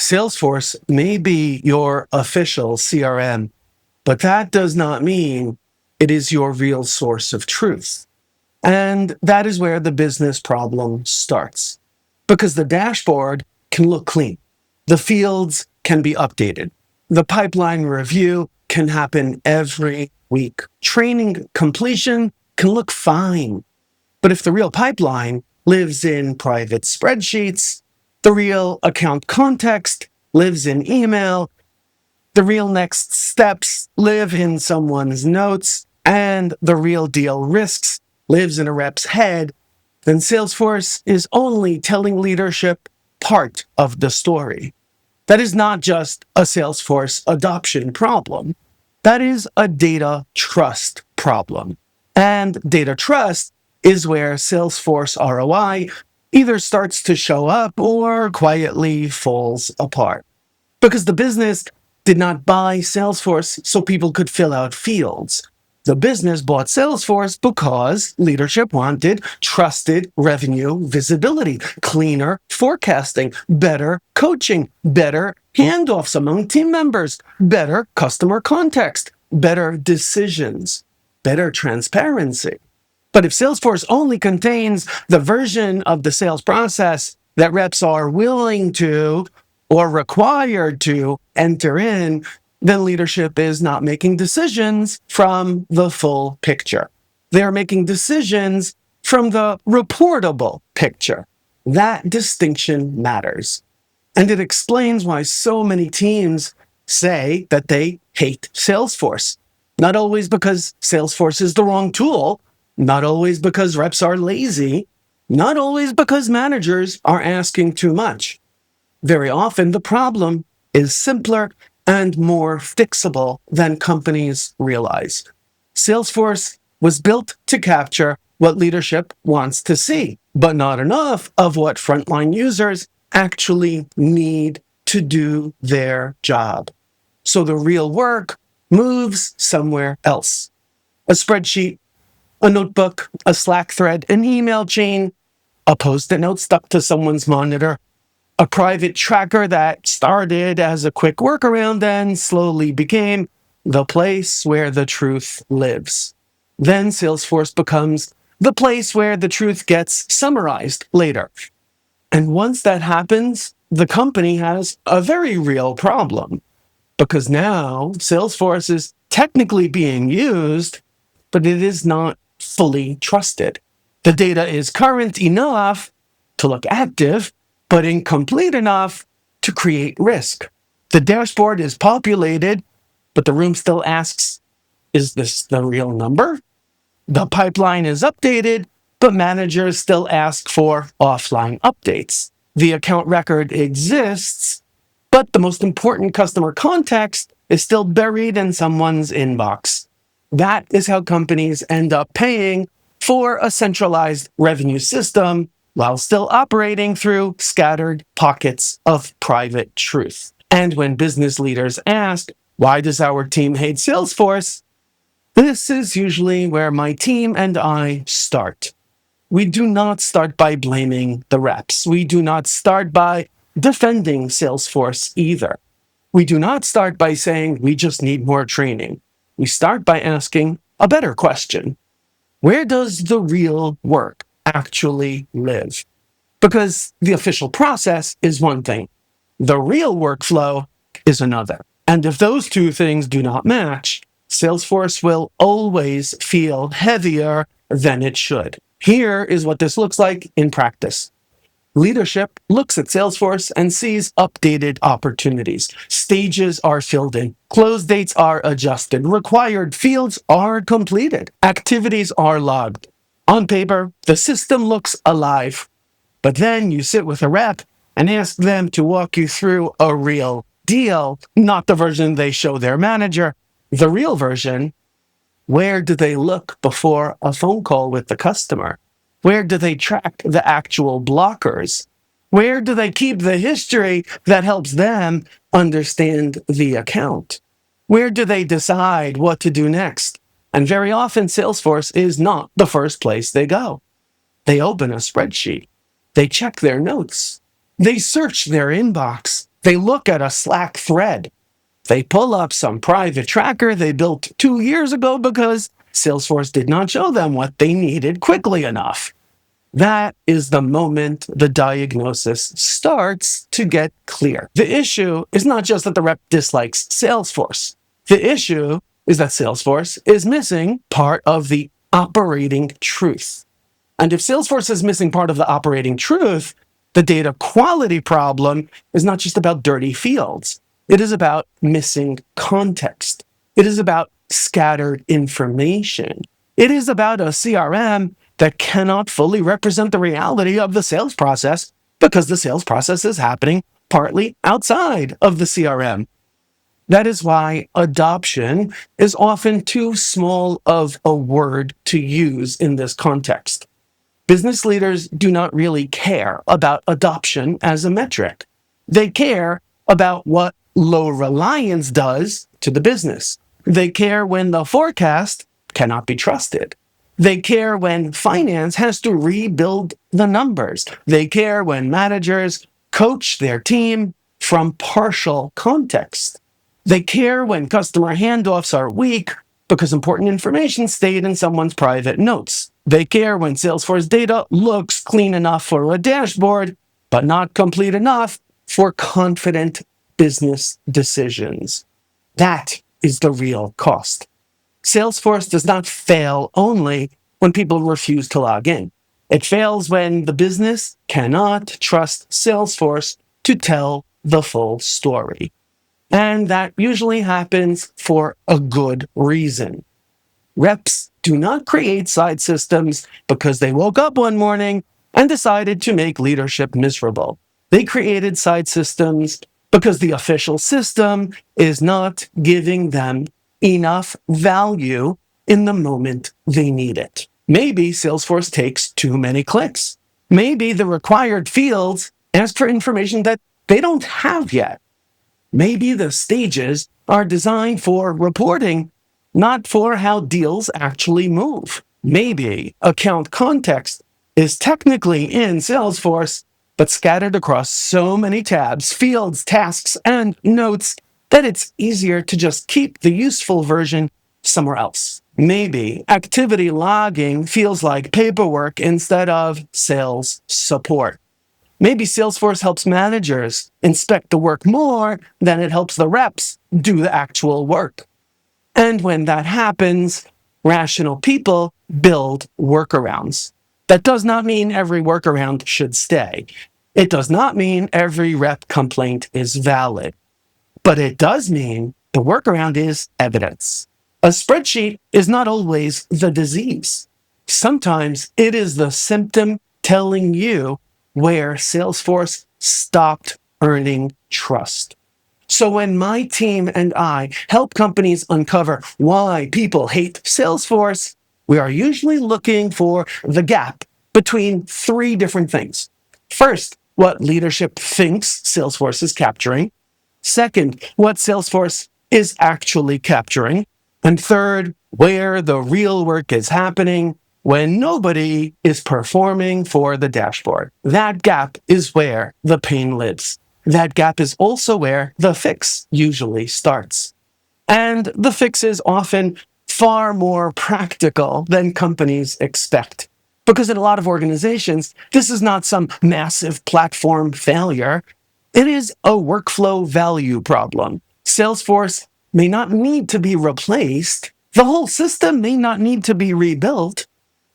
Salesforce may be your official CRM, but that does not mean it is your real source of truth. And that is where the business problem starts. Because the dashboard can look clean. The fields can be updated. The pipeline review can happen every week. Training completion can look fine. But if the real pipeline lives in private spreadsheets, the real account context lives in email, the real next steps live in someone's notes, and the real deal risks lives in a rep's head, then Salesforce is only telling leadership part of the story. That is not just a Salesforce adoption problem. That is a data trust problem. And data trust is where Salesforce ROI either starts to show up or quietly falls apart. Because the business did not buy Salesforce so people could fill out fields. The business bought Salesforce because leadership wanted trusted revenue visibility, cleaner forecasting, better coaching, better handoffs among team members, better customer context, better decisions, better transparency. But if Salesforce only contains the version of the sales process that reps are willing to or required to enter in, then leadership is not making decisions from the full picture. They are making decisions from the reportable picture. That distinction matters. And it explains why so many teams say that they hate Salesforce. Not always because Salesforce is the wrong tool, not always because reps are lazy, not always because managers are asking too much. Very often, the problem is simpler and more fixable than companies realize. Salesforce was built to capture what leadership wants to see, but not enough of what frontline users actually need to do their job. So the real work moves somewhere else. A spreadsheet, a notebook, a Slack thread, an email chain, a Post-it note stuck to someone's monitor, a private tracker that started as a quick workaround and slowly became the place where the truth lives. Then Salesforce becomes the place where the truth gets summarized later. And once that happens, the company has a very real problem. Because now Salesforce is technically being used, but it is not fully trusted. The data is current enough to look active, but incomplete enough to create risk. The dashboard is populated, but the room still asks, is this the real number? The pipeline is updated, but managers still ask for offline updates. The account record exists, but the most important customer context is still buried in someone's inbox. That is how companies end up paying for a centralized revenue system while still operating through scattered pockets of private truth. And when business leaders ask, why does our team hate Salesforce? This is usually where my team and I start. We do not start by blaming the reps. We do not start by defending Salesforce either. We do not start by saying we just need more training. We start by asking a better question. Where does the real work actually live? Because the official process is one thing. The real workflow is another. And if those two things do not match, Salesforce will always feel heavier than it should. Here is what this looks like in practice. Leadership looks at Salesforce and sees updated opportunities. Stages are filled in. Close dates are adjusted. Required fields are completed. Activities are logged. On paper, the system looks alive. But then you sit with a rep and ask them to walk you through a real deal, not the version they show their manager. The real version. Where do they look before a phone call with the customer? Where do they track the actual blockers? Where do they keep the history that helps them understand the account? Where do they decide what to do next? And very often, Salesforce is not the first place they go. They open a spreadsheet. They check their notes. They search their inbox. They look at a Slack thread. They pull up some private tracker they built 2 years ago because Salesforce did not show them what they needed quickly enough. That is the moment the diagnosis starts to get clear. The issue is not just that the rep dislikes Salesforce. The issue is that Salesforce is missing part of the operating truth. And if Salesforce is missing part of the operating truth, the data quality problem is not just about dirty fields. It is about missing context. It is about scattered information. It is about a CRM that cannot fully represent the reality of the sales process because the sales process is happening partly outside of the CRM. That is why adoption is often too small of a word to use in this context. Business leaders do not really care about adoption as a metric. They care about what low reliance does to the business. They care when the forecast cannot be trusted. They care when finance has to rebuild the numbers. They care when managers coach their team from partial context. They care when customer handoffs are weak because important information stayed in someone's private notes. They care when Salesforce data looks clean enough for a dashboard, but not complete enough for confident business decisions. That is the real cost. Salesforce does not fail only when people refuse to log in. It fails when the business cannot trust Salesforce to tell the full story. And that usually happens for a good reason. Reps do not create side systems because they woke up one morning and decided to make leadership miserable. They created side systems because the official system is not giving them enough value in the moment they need it. Maybe Salesforce takes too many clicks. Maybe the required fields ask for information that they don't have yet. Maybe the stages are designed for reporting, not for how deals actually move. Maybe account context is technically in Salesforce, but scattered across so many tabs, fields, tasks, and notes that it's easier to just keep the useful version somewhere else. Maybe activity logging feels like paperwork instead of sales support. Maybe Salesforce helps managers inspect the work more than it helps the reps do the actual work. And when that happens, rational people build workarounds. That does not mean every workaround should stay. It does not mean every rep complaint is valid. But it does mean the workaround is evidence. A spreadsheet is not always the disease. Sometimes it is the symptom telling you where Salesforce stopped earning trust. So when my team and I help companies uncover why people hate Salesforce, we are usually looking for the gap between three different things. First, what leadership thinks Salesforce is capturing. Second, what Salesforce is actually capturing. And third, where the real work is happening when nobody is performing for the dashboard. That gap is where the pain lives. That gap is also where the fix usually starts. And the fix is often far more practical than companies expect. Because in a lot of organizations, this is not some massive platform failure. It is a workflow value problem. Salesforce may not need to be replaced. The whole system may not need to be rebuilt.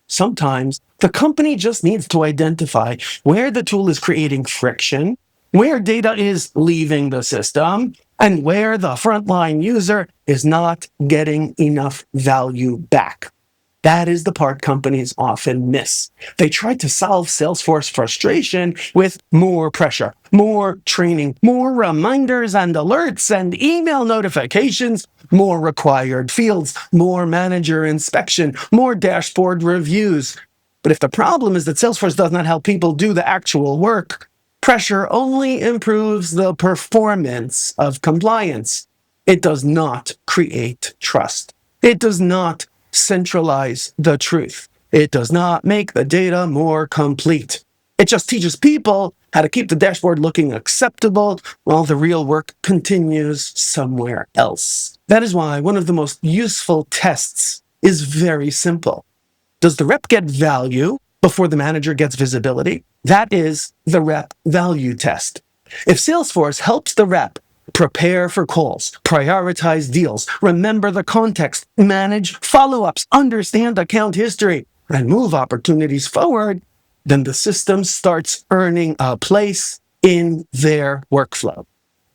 Sometimes the company just needs to identify where the tool is creating friction, where data is leaving the system, and where the frontline user is not getting enough value back. That is the part companies often miss. They try to solve Salesforce frustration with more pressure, more training, more reminders and alerts and email notifications, more required fields, more manager inspection, more dashboard reviews. But if the problem is that Salesforce does not help people do the actual work, pressure only improves the performance of compliance. It does not create trust. It does not centralize the truth. It does not make the data more complete. It It just teaches people how to keep the dashboard looking acceptable while the real work continues somewhere else. That is why one of the most useful tests is very simple. Does the rep get value before the manager gets visibility? That is the rep value test. If Salesforce helps the rep prepare for calls, prioritize deals, remember the context, manage follow-ups, understand account history, and move opportunities forward, then the system starts earning a place in their workflow.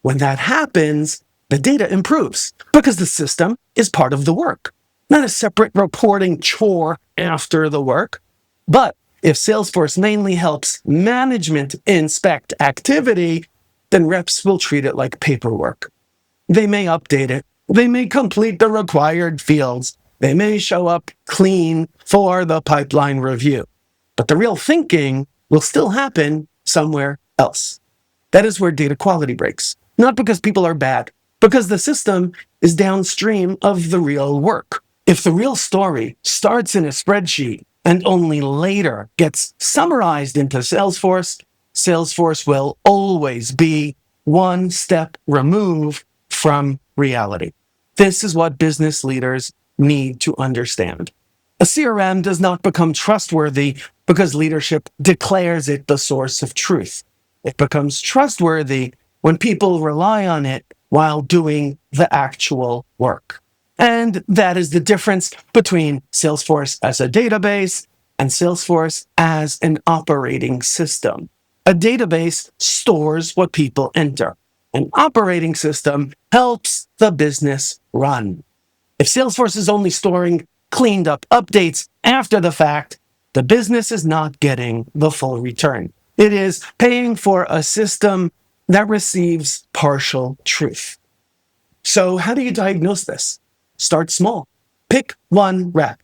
When that happens, the data improves because the system is part of the work, not a separate reporting chore after the work. But if Salesforce mainly helps management inspect activity, then reps will treat it like paperwork. They may update it. They may complete the required fields. They may show up clean for the pipeline review. But the real thinking will still happen somewhere else. That is where data quality breaks. Not because people are bad, because the system is downstream of the real work. If the real story starts in a spreadsheet and only later gets summarized into Salesforce, Salesforce will always be one step removed from reality. This is what business leaders need to understand. A CRM does not become trustworthy because leadership declares it the source of truth. It becomes trustworthy when people rely on it while doing the actual work. And that is the difference between Salesforce as a database and Salesforce as an operating system. A database stores what people enter. An operating system helps the business run. If Salesforce is only storing cleaned up updates after the fact, the business is not getting the full return. It is paying for a system that receives partial truth. So how do you diagnose this? Start small. Pick one rep.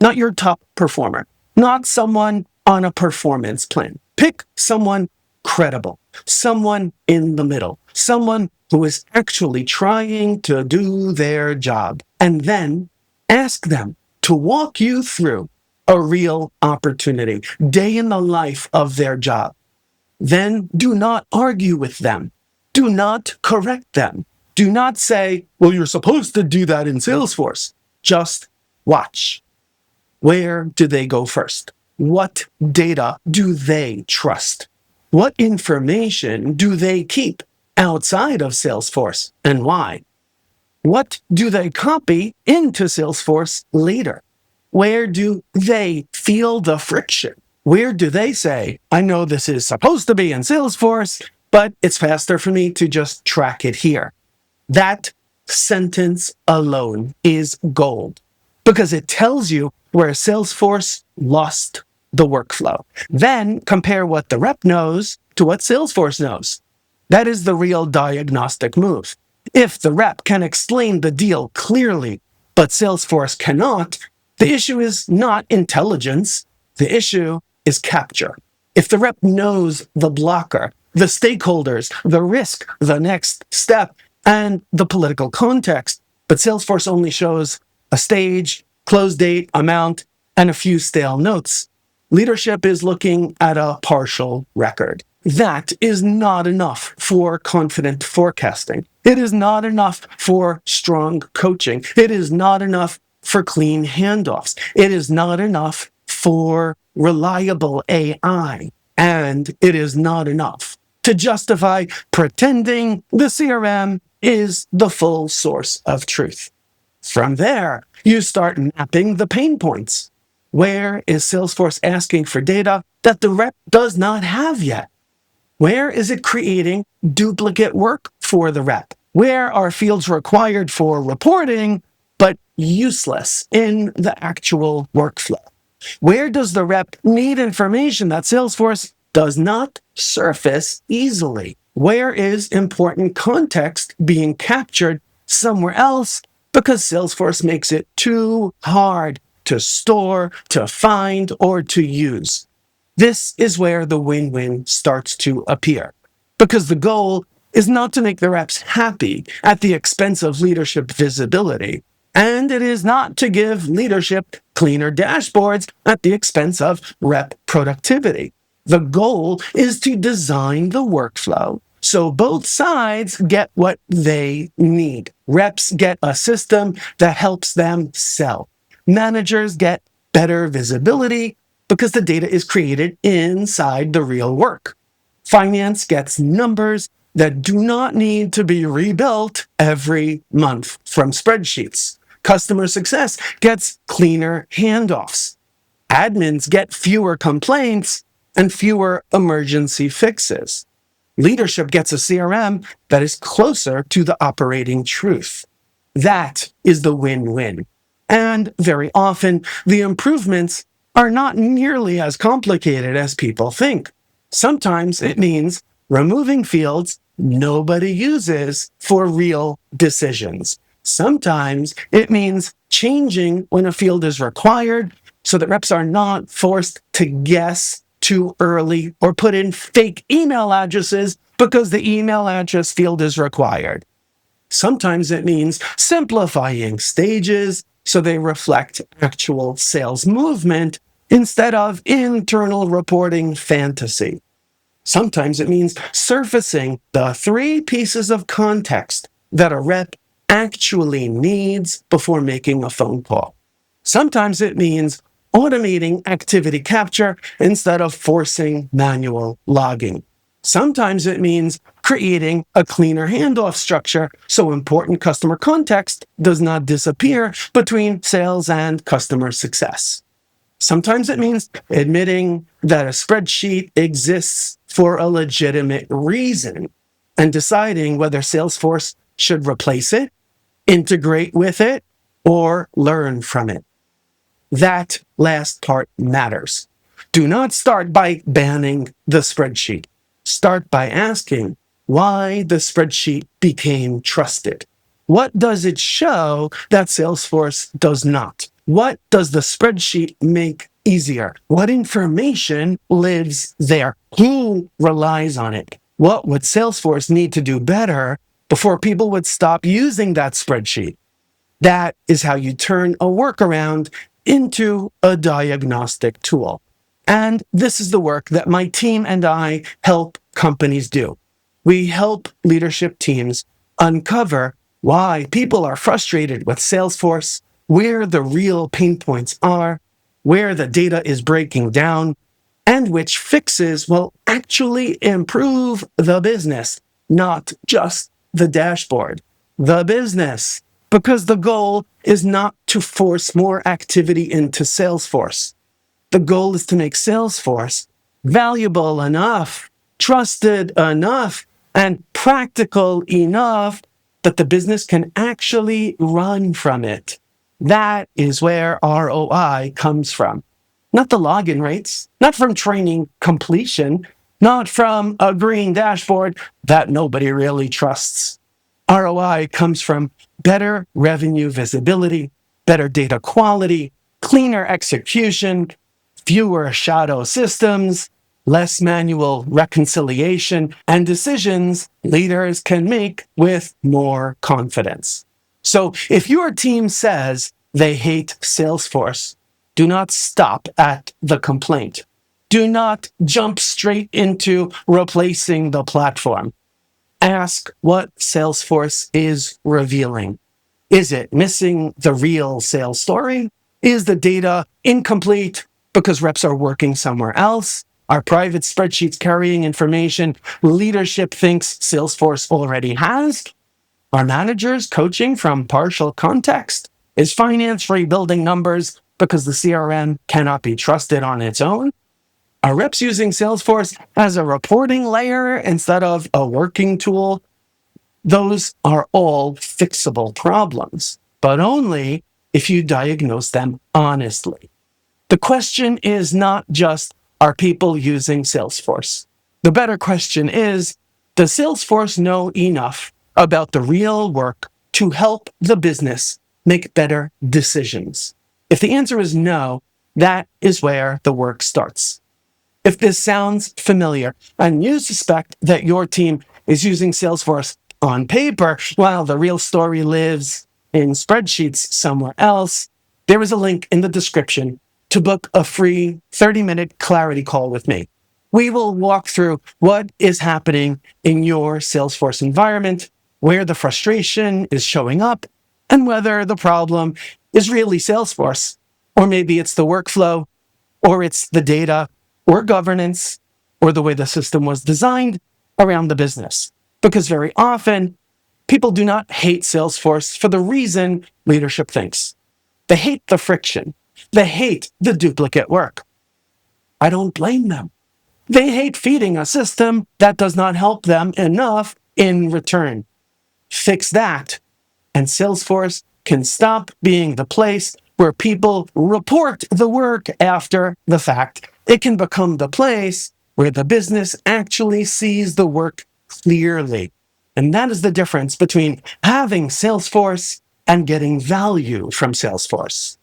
Not your top performer. Not someone on a performance plan. Pick someone credible. Someone in the middle. Someone who is actually trying to do their job. And then ask them to walk you through a real opportunity, day in the life of their job. Then do not argue with them. Do not correct them. Do not say, well, you're supposed to do that in Salesforce. Just watch. Where do they go first? What data do they trust? What information do they keep outside of Salesforce and why? What do they copy into Salesforce later? Where do they feel the friction? Where do they say, I know this is supposed to be in Salesforce, but it's faster for me to just track it here? That sentence alone is gold because it tells you where Salesforce lost the workflow. Then compare what the rep knows to what Salesforce knows. That is the real diagnostic move. If the rep can explain the deal clearly, but Salesforce cannot, the issue is not intelligence. The issue is capture. If the rep knows the blocker, the stakeholders, the risk, the next step, and the political context, but Salesforce only shows a stage, close date, amount, and a few stale notes, leadership is looking at a partial record. That is not enough for confident forecasting. It is not enough for strong coaching. It is not enough for clean handoffs. It is not enough for reliable AI. And it is not enough to justify pretending the CRM is the full source of truth. From there, you start mapping the pain points. Where is Salesforce asking for data that the rep does not have yet? Where is it creating duplicate work for the rep? Where are fields required for reporting, but useless in the actual workflow? Where does the rep need information that Salesforce does not surface easily? Where is important context being captured somewhere else because Salesforce makes it too hard to store, to find, or to use? This is where the win-win starts to appear, because the goal is not to make the reps happy at the expense of leadership visibility, and it is not to give leadership cleaner dashboards at the expense of rep productivity. The goal is to design the workflow so both sides get what they need. Reps get a system that helps them sell. Managers get better visibility because the data is created inside the real work. Finance gets numbers that do not need to be rebuilt every month from spreadsheets. Customer success gets cleaner handoffs. Admins get fewer complaints and fewer emergency fixes. Leadership gets a CRM that is closer to the operating truth. That is the win-win. And very often, the improvements are not nearly as complicated as people think. Sometimes it means removing fields nobody uses for real decisions. Sometimes it means changing when a field is required so that reps are not forced to guess too early or put in fake email addresses because the email address field is required. Sometimes it means simplifying stages so they reflect actual sales movement instead of internal reporting fantasy. Sometimes it means surfacing the 3 pieces of context that a rep actually needs before making a phone call. Sometimes it means automating activity capture instead of forcing manual logging. Sometimes it means creating a cleaner handoff structure so important customer context does not disappear between sales and customer success. Sometimes it means admitting that a spreadsheet exists for a legitimate reason and deciding whether Salesforce should replace it, integrate with it, or learn from it. That last part matters. Do not start by banning the spreadsheet. Start by asking why the spreadsheet became trusted. What does it show that Salesforce does not? What does the spreadsheet make easier? What information lives there? Who relies on it? What would Salesforce need to do better before people would stop using that spreadsheet? That is how you turn a workaround into a diagnostic tool. And this is the work that my team and I help companies do. We help leadership teams uncover why people are frustrated with Salesforce, where the real pain points are, where the data is breaking down, and which fixes will actually improve the business, not just the dashboard. The business. Because the goal is not to force more activity into Salesforce. The goal is to make Salesforce valuable enough, trusted enough, and practical enough that the business can actually run from it. That is where ROI comes from. Not the login rates, not from training completion, not from a green dashboard that nobody really trusts. ROI comes from better revenue visibility, better data quality, cleaner execution, fewer shadow systems, less manual reconciliation, and decisions leaders can make with more confidence. So if your team says they hate Salesforce, do not stop at the complaint. Do not jump straight into replacing the platform. Ask what Salesforce is revealing. Is it missing the real sales story? Is the data incomplete because reps are working somewhere else? Are private spreadsheets carrying information leadership thinks Salesforce already has? Are managers coaching from partial context? Is finance rebuilding numbers because the CRM cannot be trusted on its own? Are reps using Salesforce as a reporting layer instead of a working tool? Those are all fixable problems, but only if you diagnose them honestly. The question is not just, are people using Salesforce? The better question is, does Salesforce know enough about the real work to help the business make better decisions? If the answer is no, that is where the work starts. If this sounds familiar and you suspect that your team is using Salesforce on paper while the real story lives in spreadsheets somewhere else, there is a link in the description to book a free 30-minute clarity call with me. we will walk through what is happening in your Salesforce environment, where the frustration is showing up, and whether the problem is really Salesforce, or maybe it's the workflow, or it's the data, or governance, or the way the system was designed around the business. Because very often, people do not hate Salesforce for the reason leadership thinks. They hate the friction. They hate the duplicate work. I don't blame them. They hate feeding a system that does not help them enough in return. Fix that, and Salesforce can stop being the place where people report the work after the fact. It can become the place where the business actually sees the work clearly. And that is the difference between having Salesforce and getting value from Salesforce.